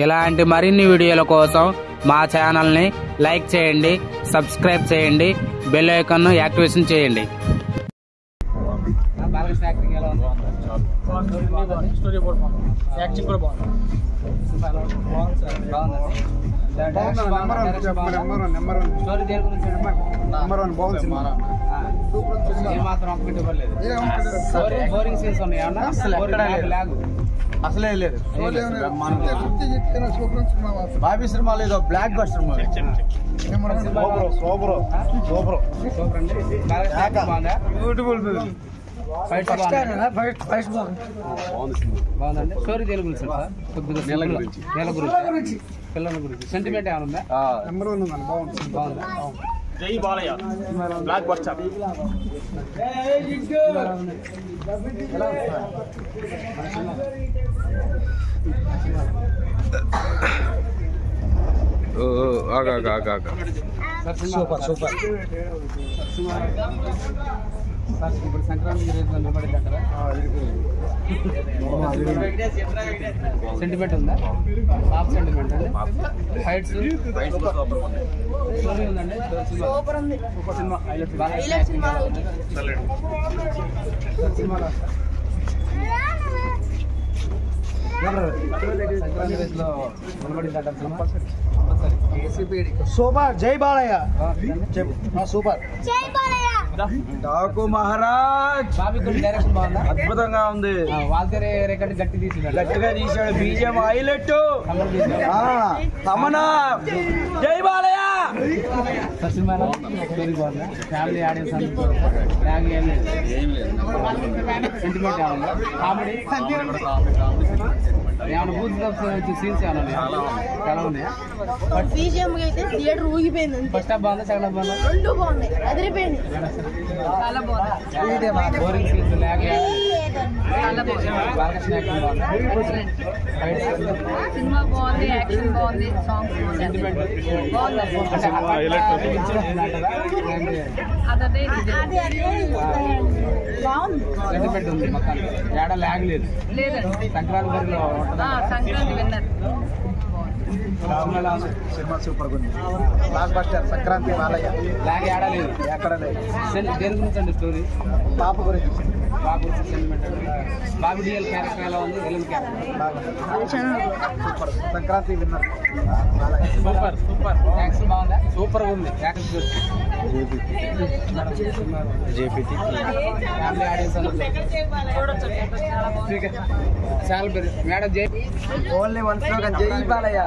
ఇలాంటి మరిన్ని వీడియోల కోసం మా ఛానల్ని లైక్ చేయండి, సబ్స్క్రైబ్ చేయండి, బెల్ ఐకాన్ను యాక్టివేషన్ చేయండి. అసలే లేదు బాబీ సినిమా లేదు, బ్లాక్ బస్టర్ మూవీ. బాగుందండి. స్టోరీ దేని గురించి సార్? కొద్దిగా నెల గురించి, పిల్లల గురించి సెంటిమెంట్ ఏమైనా ఉందా? బాగుంది. జై Balayya block buster. Super super. ఇప్పుడు సంక్రాంతి నిలబడిందంటారా? సెంటిమెంట్ ఉందా? హాఫ్ సెంటిమెంట్ అండి. ఫైట్స్ స్టోరీ ఉందండి. Super cinema. సినిమాలో సూపర్. జై బాలయ్య. సూపర్. డాకు మహారాజ్. బాబీ గుడి డైరెక్షన్ బాగుందా? అద్భుతంగా ఉంది. వాల్తేరే రికార్డు గట్టిగా తీసాడు. బీజం హైలైట్. తమనా. జై బాలయ్య. సినిమాలో స్టోరీ బాగుందా? ఫ్యామిలీ ఆడియన్స్ సెంటిమెంట్ ఏమన్నా? కామెడీ ఏమన్నా బూత్ సీన్స్ ఏమన్నా చాలా ఉన్నాయా? థియేటర్ ఊగిపోయింది. ఫస్ట్ హాఫ్ బాగుందా? సెకండ్ హాఫ్ బాగుందా? రెండు బాగున్నాయి, అదిరిపోయింది. చాలా బాగుంది. బోరింగ్ సీన్స్ సినిమా బాగుంది, యాక్షన్ బాగుంది, సాంగ్స్ సెంటిమెంట్ అదే బాగుంది. సెంటిమెంట్ ఉంది. మొత్తం ఏడా ల్యాగ్ లేదు. లేదండి, సంక్రాంతి బరిలో సంక్రాంతి విన్నర్. సినిమా సూపర్ ఉంది. Block buster. Sankranti Balayya. Lag ఏడా లేదు, ఎక్కడ లేదు. దేని గురించి అండి స్టోరీ? పాప గురించి. బాబు గురించి సెంటిమెంట్. బాబు డిఎల్ క్యారెక్టర్ ఎలా ఉంది? Elin character super. Sankranti winner. Super super. Action బాగుందా? సూపర్ గా ఉంది. యాక్షన్ ఫ్యామిలీ ఆడియన్స్ చాలా పెద్ద మేడం. జై ఓన్లీ వన్ స్లోగన్. జై బాలయ్య.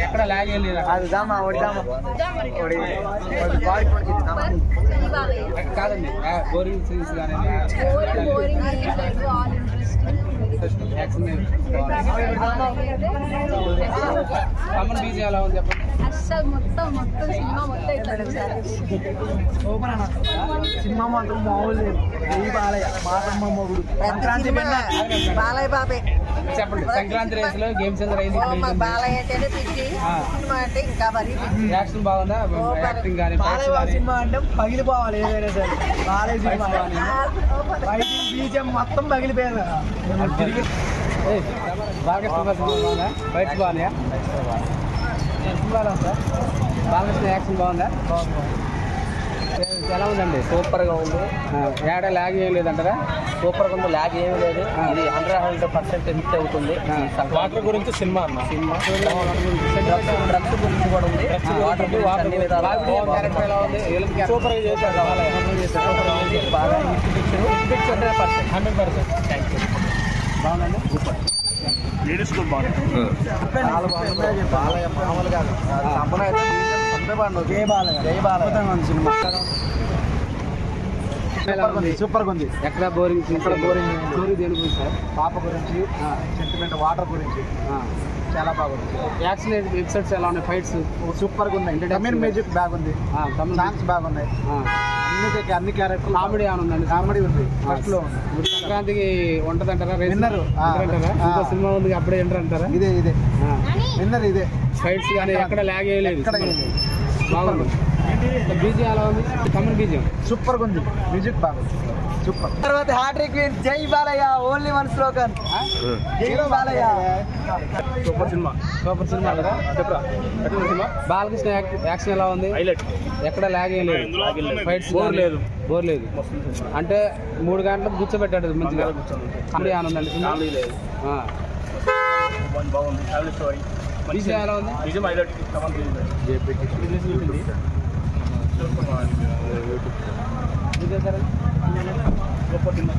ఎక్కడ లాగ్ ఏం లేదా? అది దామా ఒడిదామా కాదండి. బోరింగ్ సీన్స్ కానీ కమన్ బీజీ ఎలా ఉంది చెప్పండి? అసలు మొత్తం సినిమా మొత్తం ఇట్లా సినిమా మాత్రం మామూలు. జై బాలయ్య. మాతమ్మ మొగుడు. సంక్రాంతి బాలయ్య బాబే. చెప్పండి. సంక్రాంతి రేస్ లో గేమ్స్ అయింది. బాలయ్య అంటేనే పిచ్చి, సినిమా అంటే ఇంకా మరీ యాక్షన్ బాగుందా? యాక్టింగ్ కానీ సినిమా అంటే పగిలిపోవాలి ఏదైనా సరే. బాలయ్య సినిమా బీజం మొత్తం పగిలిపోయారు. బాలకృష్ణ బాగుందా? ఫైట్స్ బాగున్నాయా? బాలకృష్ణ యాక్షన్ బాగుందా? ఎలా ఉందండి? సూపర్ గా ఉంది. ఏడా ల్యాగ్ ఏం లేదంటారా? సూపర్ గా ఉంది. ల్యాగ్ ఏమి లేదు. ఇది 100% హిట్ అవుతుంది. వాటర్ గురించి సినిమా అన్న. డ్రగ్స్ గురించి కూడా ఉంది. క్యారెక్టర్ ఎలా ఉంది? సూపర్ గా చేశారు. బాగా హిట్ పిక్చర్. 100%. Thank you. బాగుందండి. సూపర్. చాలా బాగుంది. బాలయ్య మామూలు కాదు. జై బాలయ్య. జై బాలయ్య సినిమా సూపర్ గా ఉంది. ఎక్కడ బోరింగ్? ఇక్కడ బోరింగ్. స్టోరీ దేని గురించి సార్? పాప గురించి, సెంటిమెంట్, వాటర్ గురించి చాలా బాగుంది. యాక్షన్ ఎపిసోడ్స్ ఎలా ఉన్నాయి? ఫైట్స్ సూపర్ గా ఉన్నాయి. తమిళ్ మ్యూజిక్ బాగుంది. సాంగ్స్ బాగున్నాయి. అన్ని క్యారెక్టర్. కామెడీ ఏమైనా ఉందండి? కామెడీ ఉంది. ఫస్ట్ లో ఉంది. సంక్రాంతికి ఉంటదంటారా విన్నరు. అంటారా ఇంకో సినిమా ఉంది అప్పుడే ఎంటర్ అంటారా ఇదే విన్నర్ ఇదే ఫైట్స్ కానీ ఎక్కడ ల్యాగ్ వేయలేదు ఎక్కడ వేయలేదు. బాగుంది బీజియం అలా ఉంది తమిళ బీజియం సూపర్ ఉంది మ్యూజిక్ బాగుంది సూపర్. తర్వాత హ్యాట్రిక్ విన్ జై బాలయ్య ఓన్లీ వన్ స్లోగన్ జై బాలయ్య. సూపర్ సినిమా కదా చెప్పరా సినిమా బాలకృష్ణ యాక్షన్ ఎలా ఉంది హైలైట్ ఎక్కడ ల్యాగ్ వేయలేదు ఫైట్స్ బోర్ లేదు బోర్ లేదు అంటే 3 గంటలకు కూర్చోబెట్టాడు మంచిగా కామెడీ ఆనందండి సినిమా లేదు బాగుంది ఫ్యామిలీ స్టోరీ బీజియం ఎలా ఉంది నిజం హైలైట్ సూపర్ సినిమా